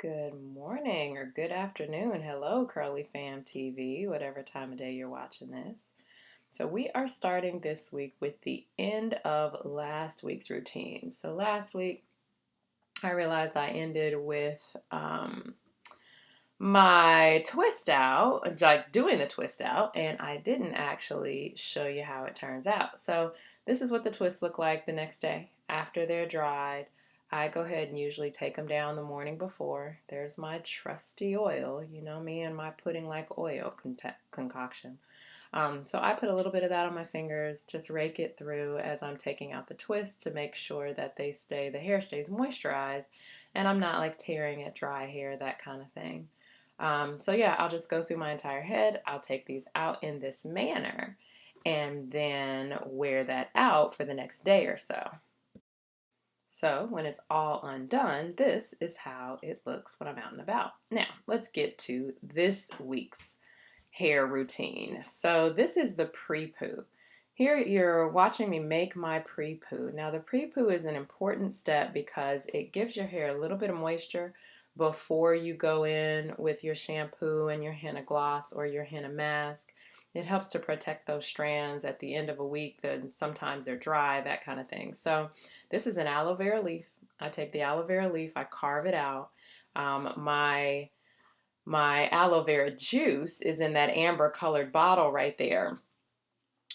Good morning or good afternoon. Hello, Curly Fam TV, whatever time of day you're watching this. So, we are starting this week with the end of last week's routine. So, last week I realized I ended with my twist out, like doing the twist out, and I didn't actually show you how it turns out. So, this is what the twists look like the next day after they're dried. I go ahead and usually take them down the morning before. There's my trusty oil, you know me and my pudding like oil concoction. So I put a little bit of that on my fingers, just rake it through as I'm taking out the twist to make sure that the hair stays moisturized and I'm not like tearing at dry hair, that kind of thing. So yeah, I'll just go through my entire head. I'll take these out in this manner and then wear that out for the next day or so. So when it's all undone, this is how it looks when I'm out and about. Now, let's get to this week's hair routine. So this is the pre-poo. Here you're watching me make my pre-poo. Now the pre-poo is an important step because it gives your hair a little bit of moisture before you go in with your shampoo and your henna gloss or your henna mask. It helps to protect those strands at the end of a week, then sometimes they're dry, that kind of thing. So this is an aloe vera leaf. I take the aloe vera leaf, I carve it out. My aloe vera juice is in that amber colored bottle right there.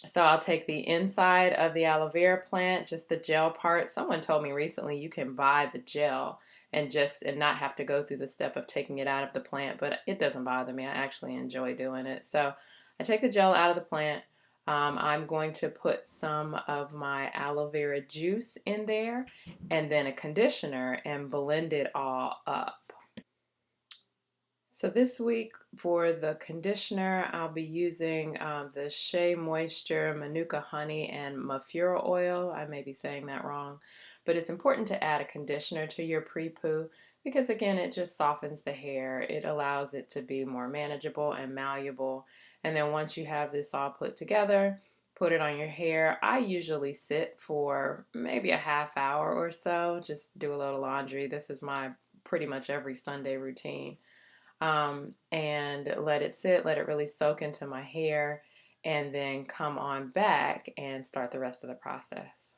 So I'll take the inside of the aloe vera plant, just the gel part. Someone told me recently you can buy the gel and not have to go through the step of taking it out of the plant, but it doesn't bother me. I actually enjoy doing it. So I take the gel out of the plant. I'm going to put some of my aloe vera juice in there and then a conditioner and blend it all up. So this week for the conditioner, I'll be using the Shea Moisture Manuka Honey and Mafura Oil. I may be saying that wrong, but it's important to add a conditioner to your pre-poo because again, it just softens the hair. It allows it to be more manageable and malleable. And then once you have this all put together, put it on your hair. I usually sit for maybe a half hour or so, just do a little laundry. This is my pretty much every Sunday routine, and let it sit, let it really soak into my hair, and then come on back and start the rest of the process.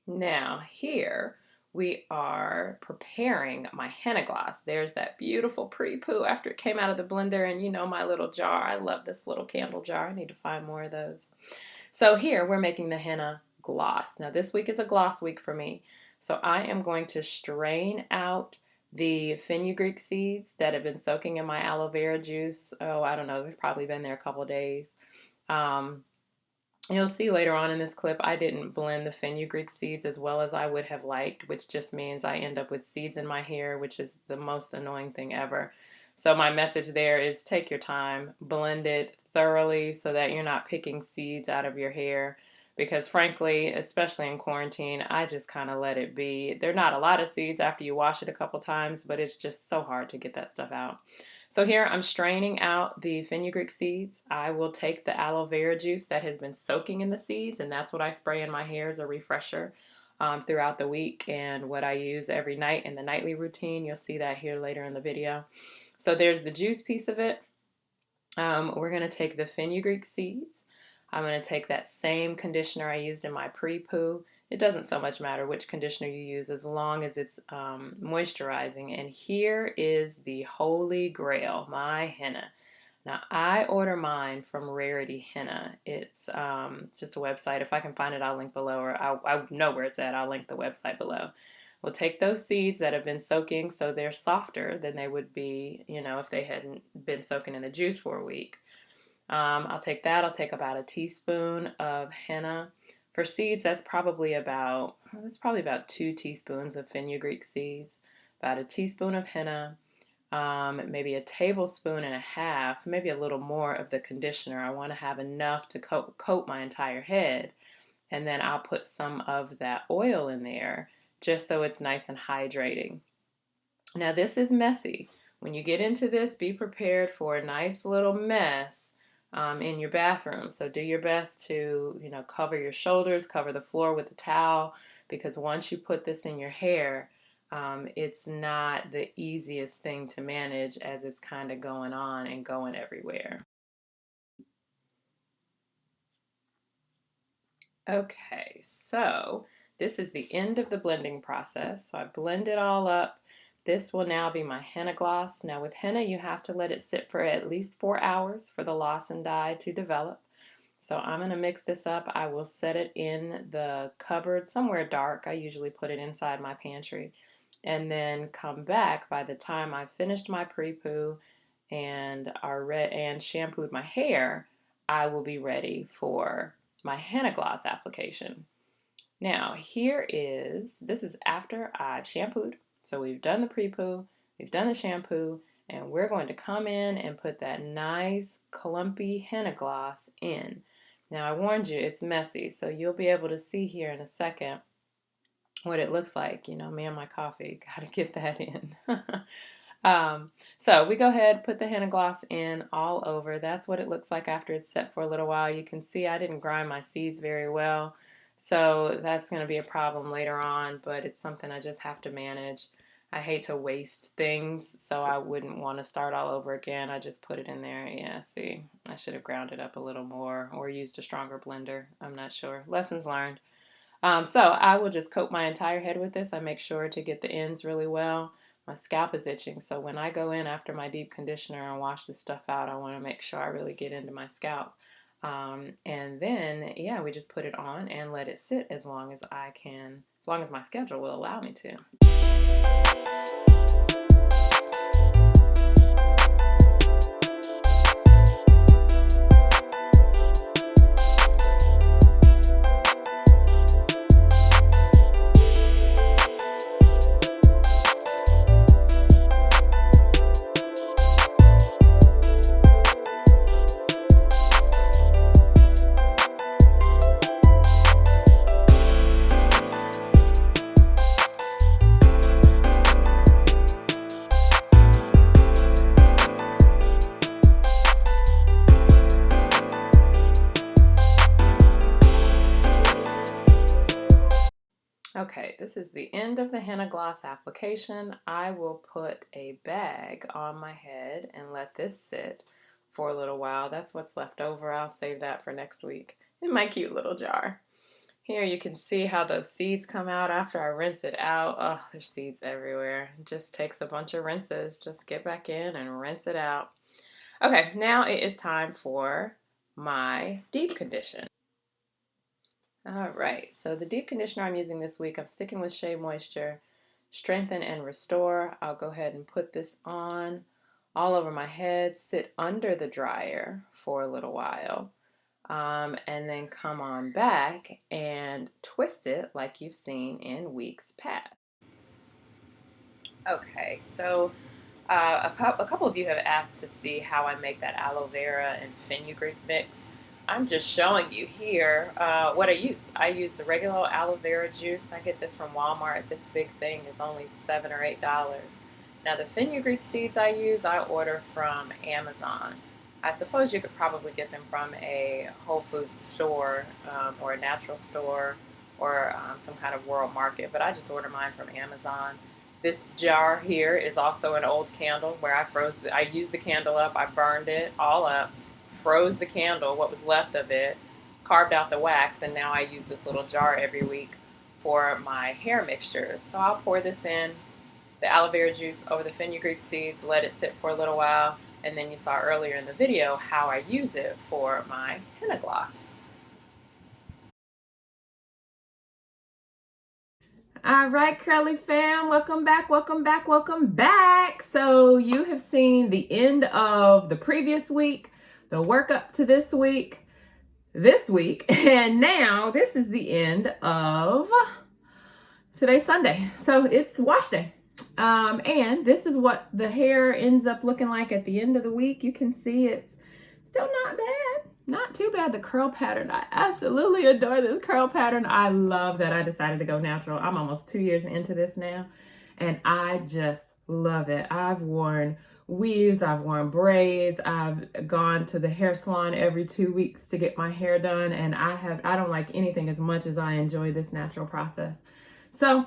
Now, here we are preparing my henna gloss. There's that beautiful pre-poo after it came out of the blender, and you know my little jar. I love this little candle jar. I need to find more of those. So here we're making the henna gloss. Now this week is a gloss week for me. So I am going to strain out the fenugreek seeds that have been soaking in my aloe vera juice. Oh, I don't know, they've probably been there a couple days. Um, You'll see later on in this clip, I didn't blend the fenugreek seeds as well as I would have liked, which just means I end up with seeds in my hair, which is the most annoying thing ever. So my message there is take your time, blend it thoroughly so that you're not picking seeds out of your hair. Because frankly, especially in quarantine, I just kind of let it be. There are not a lot of seeds after you wash it a couple times, but it's just so hard to get that stuff out. So here I'm straining out the fenugreek seeds. I will take the aloe vera juice that has been soaking in the seeds, and that's what I spray in my hair as a refresher throughout the week and what I use every night in the nightly routine. You'll see that here later in the video. So there's the juice piece of it. We're going to take the fenugreek seeds. I'm going to take that same conditioner I used in my pre-poo. It doesn't so much matter which conditioner you use as long as it's moisturizing. And here is the holy grail, my henna. Now, I order mine from Rarity Henna. It's just a website. If I can find it, I'll link below, or I know where it's at. I'll link the website below. We'll take those seeds that have been soaking so they're softer than they would be, if they hadn't been soaking in the juice for a week. I'll take that. I'll take about a teaspoon of henna. For seeds, that's probably about 2 teaspoons of fenugreek seeds, about a teaspoon of henna, maybe a tablespoon and a half, maybe a little more of the conditioner. I want to have enough to coat my entire head. And then I'll put some of that oil in there just so it's nice and hydrating. Now this is messy. When you get into this, be prepared for a nice little mess in your bathroom. So do your best to, cover your shoulders, cover the floor with a towel, because once you put this in your hair, it's not the easiest thing to manage as it's kind of going on and going everywhere. Okay, so this is the end of the blending process. So I blend it all up. This will now be my henna gloss. Now with henna, you have to let it sit for at least 4 hours for the loss and dye to develop. So I'm going to mix this up. I will set it in the cupboard somewhere dark. I usually put it inside my pantry. And then come back by the time I finished my pre-poo and shampooed my hair, I will be ready for my henna gloss application. Now, this is after I've shampooed. So we've done the pre-poo, we've done the shampoo, and we're going to come in and put that nice clumpy henna gloss in. Now, I warned you, it's messy, so you'll be able to see here in a second what it looks like. You know, me and my coffee, gotta get that in. So we go ahead, put the henna gloss in all over. That's what it looks like after it's set for a little while. You can see I didn't grind my seeds very well, so that's going to be a problem later on, but it's something I just have to manage. I hate to waste things, so I wouldn't want to start all over again. I just put it in there. Yeah, see, I should have ground it up a little more or used a stronger blender. I'm not sure. Lessons learned. So I will just coat my entire head with this. I make sure to get the ends really well. My scalp is itching, so when I go in after my deep conditioner and wash this stuff out, I want to make sure I really get into my scalp. And then, yeah, we just put it on and let it sit as long as I can, as long as my schedule will allow me to. Okay, this is the end of the henna gloss application. I will put a bag on my head and let this sit for a little while. That's what's left over. I'll save that for next week in my cute little jar. Here you can see how those seeds come out after I rinse it out. Oh, there's seeds everywhere. It just takes a bunch of rinses. Just get back in and rinse it out. Okay, now it is time for my deep condition. All right, so the deep conditioner I'm using this week, I'm sticking with Shea Moisture Strengthen and Restore. I'll go ahead and put this on all over my head, sit under the dryer for a little while, and then come on back and twist it like you've seen in weeks past. Okay, so a couple of you have asked to see how I make that aloe vera and fenugreek mix. I'm just showing you here what I use. I use the regular aloe vera juice. I get this from Walmart. This big thing is only $7 or $8. Now the fenugreek seeds I use, I order from Amazon. I suppose you could probably get them from a Whole Foods store or a natural store or some kind of world market, but I just order mine from Amazon. This jar here is also an old candle where I used the candle up, I burned it all up, froze the candle, what was left of it, carved out the wax, and now I use this little jar every week for my hair mixtures. So I'll pour this in, the aloe vera juice over the fenugreek seeds, let it sit for a little while, and then you saw earlier in the video how I use it for my henna gloss. All right, Curly fam, welcome back, welcome back, welcome back. So you have seen the end of the previous week, the work up to this week, and now this is the end of today's Sunday. So it's wash day. And this is what the hair ends up looking like at the end of the week. You can see it's still not bad. Not too bad. The curl pattern, I absolutely adore this curl pattern. I love that I decided to go natural. I'm almost 2 years into this now, and I just love it. I've worn weaves, I've worn braids, I've gone to the hair salon every 2 weeks to get my hair done, and I don't like anything as much as I enjoy this natural process. So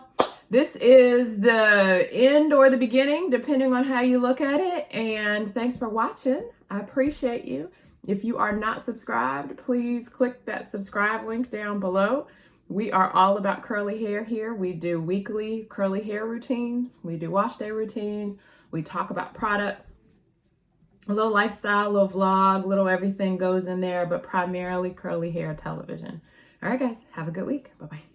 this is the end or the beginning, depending on how you look at it. And thanks for watching. I appreciate you. If you are not subscribed, please click that subscribe link down below. We are all about curly hair here. We do weekly curly hair routines. We do wash day routines. We talk about products, a little lifestyle, a little vlog, little everything goes in there, but primarily curly hair television. All right, guys, have a good week. Bye-bye.